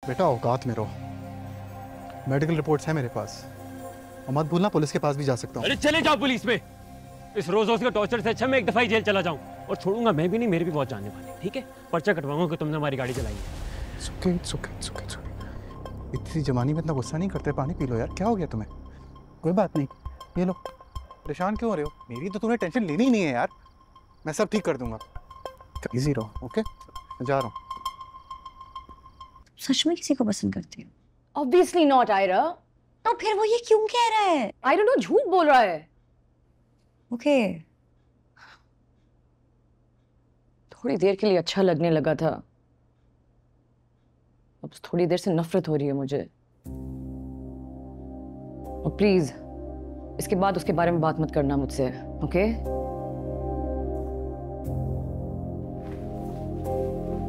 बेटा औकात में रहो। मेडिकल रिपोर्ट्स है मेरे पास और मत भूलना पुलिस के पास भी जा सकता हूँ। अरे चले जाओ पुलिस में। इस रोज रोज के टॉर्चर से अच्छा मैं एक दफा ही जेल चला जाऊं। और छोड़ूंगा मैं भी नहीं, मेरे भी बहुत जानने वाले। ठीक है, पर्चा कटवाऊंगा कि तुमने हमारी गाड़ी चलाई है। सुके इतनी जवानी में इतना गुस्सा नहीं करते। पानी पी लो यार, क्या हो गया तुम्हें? कोई बात नहीं, ये लो। परेशान क्यों हो रहे हो? मेरी तो तुम्हें टेंशन लेनी ही नहीं है यार। मैं सब ठीक कर दूंगा। इजी रहो, ओके? मैं जा रहा हूँ। सच में किसी को पसंद करती हो? ऑब्वियसली नॉट आयरा। तो फिर वो ये क्यों कह रहा है? आई डोंट नो, झूठ बोल रहा है। ओके। थोड़ी देर के लिए अच्छा लगने लगा था, अब थोड़ी देर से नफरत हो रही है मुझे। और प्लीज इसके बाद उसके बारे में बात मत करना मुझसे, ओके?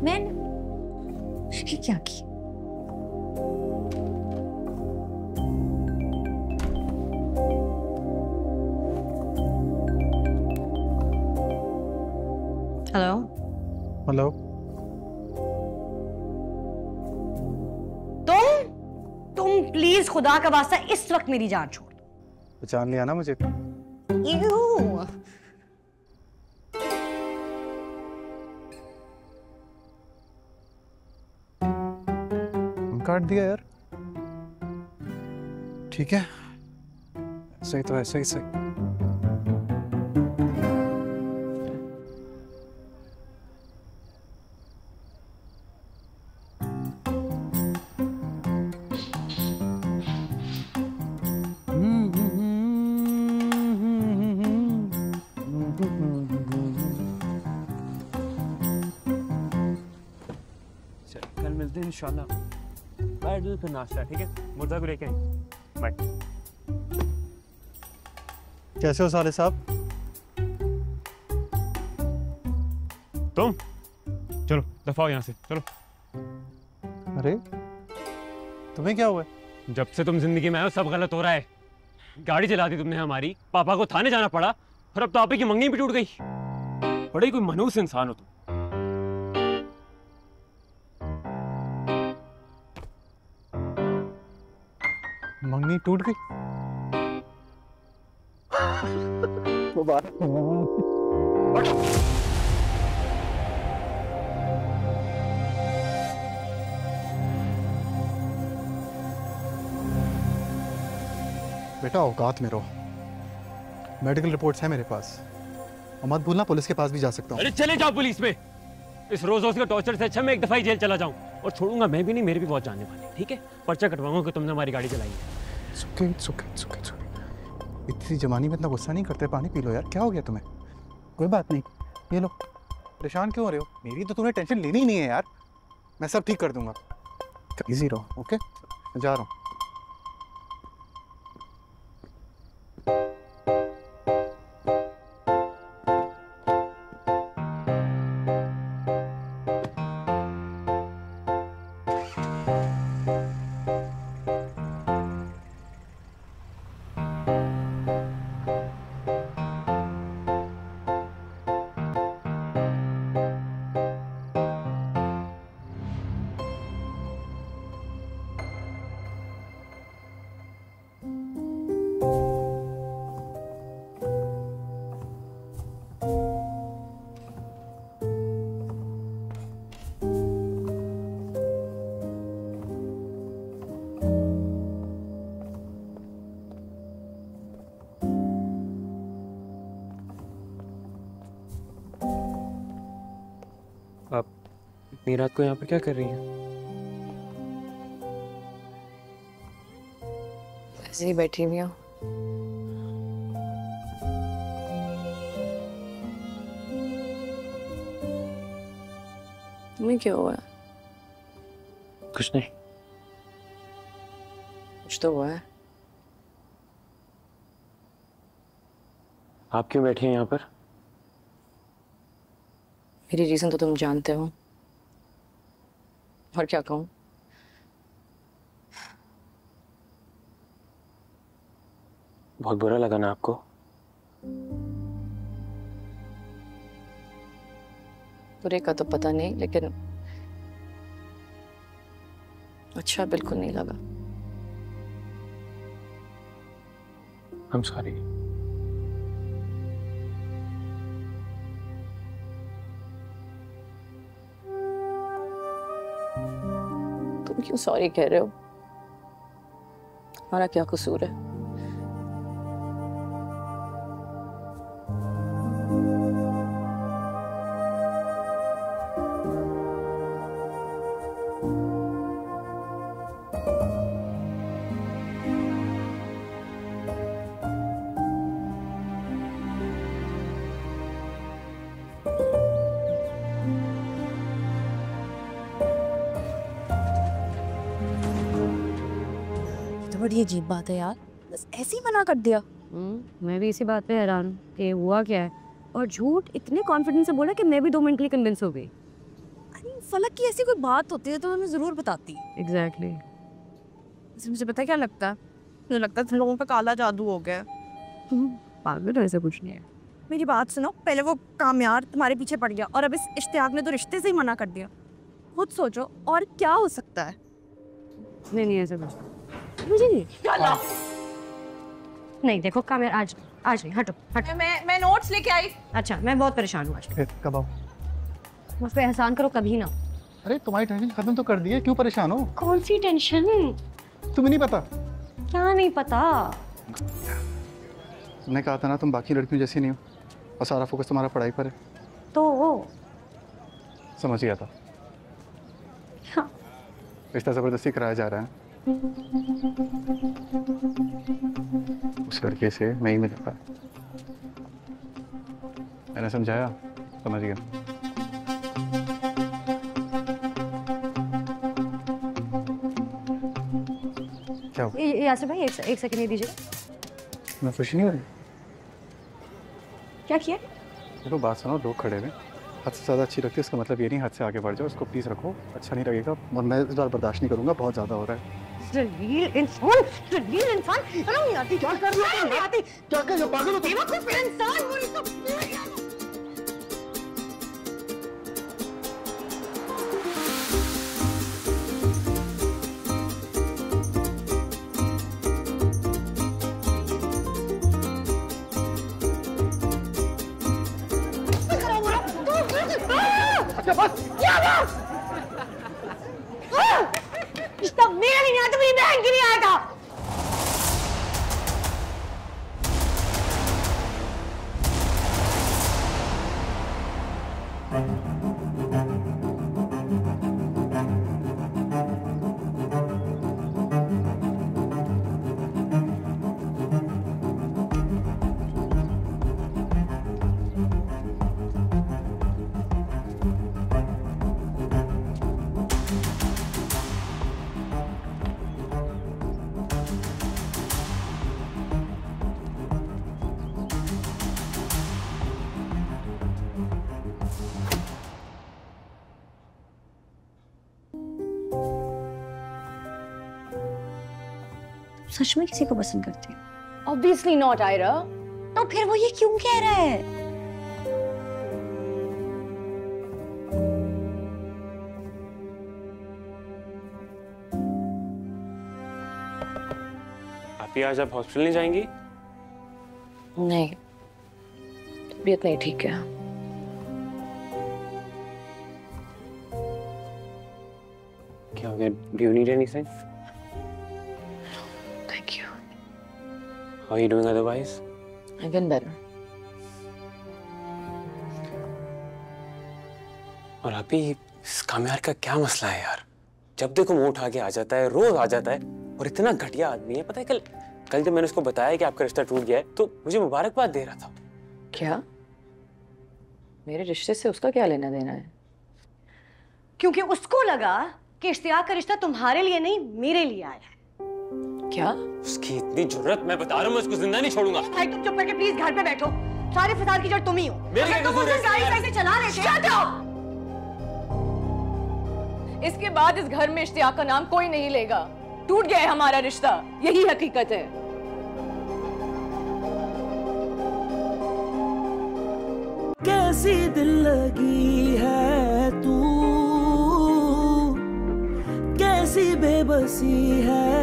मैं क्या की? Hello hello. तुम प्लीज खुदा का वास्ता इस वक्त मेरी जान छोड़ दो। पहचान लिया ना मुझे? काट दिया यार। ठीक है, सही तो ऐसे ही सही। कल मिलते हैं इंशाल्लाह। बाय, फिर नाश्ता, ठीक है? मुर्दा को लेके आएंगे। बाय। कैसे हो साले साहब? तुम चलो दफा हो यहाँ से, चलो। अरे तुम्हें क्या हुआ? जब से तुम जिंदगी में आए हो सब गलत हो रहा है। गाड़ी चला दी तुमने हमारी, पापा को थाने जाना पड़ा, और अब तो आप ही की मंगनी भी टूट गई। बड़े ही कोई मनहूस इंसान हो तुम। मंगनी टूट गई? बेटा औकात में रहो। मेडिकल रिपोर्ट्स है मेरे पास और मत भूलना पुलिस के पास भी जा सकता हूँ। अरे चले जाओ पुलिस में। इस रोज रोज के टॉर्चर से अच्छा मैं एक दफा ही जेल चला जाऊं। और छोड़ूंगा मैं भी नहीं, मेरे भी बहुत जानने वाले। ठीक है, पर्चा कटवाऊंगा कि तुमने हमारी गाड़ी चलाई है। सुके इतनी जवानी में इतना गुस्सा नहीं करते। पानी पी लो यार, क्या हो गया तुम्हें? कोई बात नहीं, ये लो। परेशान क्यों हो रहे हो? मेरी तो तुम्हें टेंशन लेनी ही नहीं है यार। मैं सब ठीक कर दूंगा। इजी रहो, ओके? मैं जा रहा हूँ। आप इतनी रात को यहाँ पर क्या कर रही हैं? ऐसे ही बैठी हुई हूँ। तुम्हें क्या हुआ है? कुछ नहीं। कुछ तो हुआ है। आप क्यों बैठी हैं यहाँ पर? मेरी रीजन तो तुम जानते हो, और क्या कहूँ? बहुत बुरा लगा ना आपको? बुरे का तो पता नहीं, लेकिन अच्छा बिल्कुल नहीं लगा। I'm sorry. तुम क्यों सॉरी कह रहे हो? हमारा क्या कसूर है? बड़ी अजीब बात है यार, बस ऐसे ही मना कर दिया। मैं भी इसी बात पे हैरान हूँ कि हुआ क्या है, और झूठ इतने कॉन्फिडेंस से बोला कि मैं भी 2 मिनट के लिए कन्विंस हो गई। अरे फलक की ऐसी कोई बात होती है तो हमें जरूर बताती। एग्जैक्टली। मुझे पता है क्या लगता है, मुझे लगता है तुम लोगों पे काला जादू हो गया। पागल हो, ऐसा कुछ नहीं है। मेरी बात सुनो, पहले वो कामयार तुम्हारे पीछे पड़ गया और अब इस इश्तियाक ने तो रिश्ते से ही मना कर दिया। खुद सोचो और क्या हो सकता है। नहीं ऐसा कुछ मुझे नहीं। नहीं देखो कामयार, आज नहीं, हटो। मैं नोट्स लेके आई। अच्छा, मैं बहुत परेशान हूँ आज। कब आओ? मुझ पे एहसान करो कभी ना। अरे तुम्हारी टेंशन खत्म तो कर दी है, क्यों परेशान हो? कौन सी टेंशन? तुम्हें नहीं पता? क्या नहीं पता? तुमने कहा था ना तुम बाकी लड़कियों जैसी नहीं हो और सारा फोकस तुम्हारा पढ़ाई पर है। तो समझ गया था। हाँ। रिश्ता जबरदस्ती कराया जा रहा है। उस लड़के से मैं ही मिलूंगा। मैंने समझाया, समझ गया। क्या हुआ? यासर भाई एक सेकंड दीजिए। मैं खुशी नहीं हो रही? क्या किया? देखो बात सुनो, लोग खड़े हुए, हद से ज़्यादा अच्छी लगती है, इसका मतलब ये नहीं हद से आगे बढ़ जाओ। इसको प्लीज़ रखो, अच्छा नहीं लगेगा और मैं इस बार बर्दाश्त नहीं करूँगा, बहुत ज़्यादा हो रहा है। जलील इंसान शर्म नहीं आती? क्या कर रहे हो? नहीं आती? क्या कर रहे हो? पागल हो? बेवकूफ इंसान हो तो। अच्छा बस। रिश्ता मेरा नहीं आया तो मेरी बहन की नहीं आया था। सच में किसी को पसंद करती है? Obviously not, Ayra. तो फिर वो ये क्यों कह रहा है? आप आज आप हॉस्पिटल नहीं जाएंगी? नहीं, तबीयत नहीं ठीक है। क्या हो गया? Do you need anything? Thank you. How are you doing otherwise? I've been better. और अभी इस कामयार का क्या मसला है यार? जब देखो मुंह उठा के आ जाता है, रोज आ जाता है और इतना घटिया आदमी है। पता है कल जब मैंने उसको बताया कि आपका रिश्ता टूट गया है तो मुझे मुबारकबाद दे रहा था। क्या? मेरे रिश्ते से उसका क्या लेना देना है? क्योंकि उसको लगा कि इश्तियाक का रिश्ता तुम्हारे लिए नहीं मेरे लिए आया है। क्या? उसकी इतनी जुर्रत, मैं बता रहा हूँ मैं उसको जिंदा नहीं छोड़ूंगा। भाई तुम चुप करके प्लीज घर पे बैठो। सारे फसाद की जड़ तुम ही हो। मेरे क्या कसूर है? गाड़ी कैसे चला लेते? Shut up! इसके बाद इस घर में इश्तियाक का नाम कोई नहीं लेगा। टूट गया है हमारा रिश्ता, यही हकीकत है। कैसी दिल लगी है तू, कैसी कैसी बेबसी है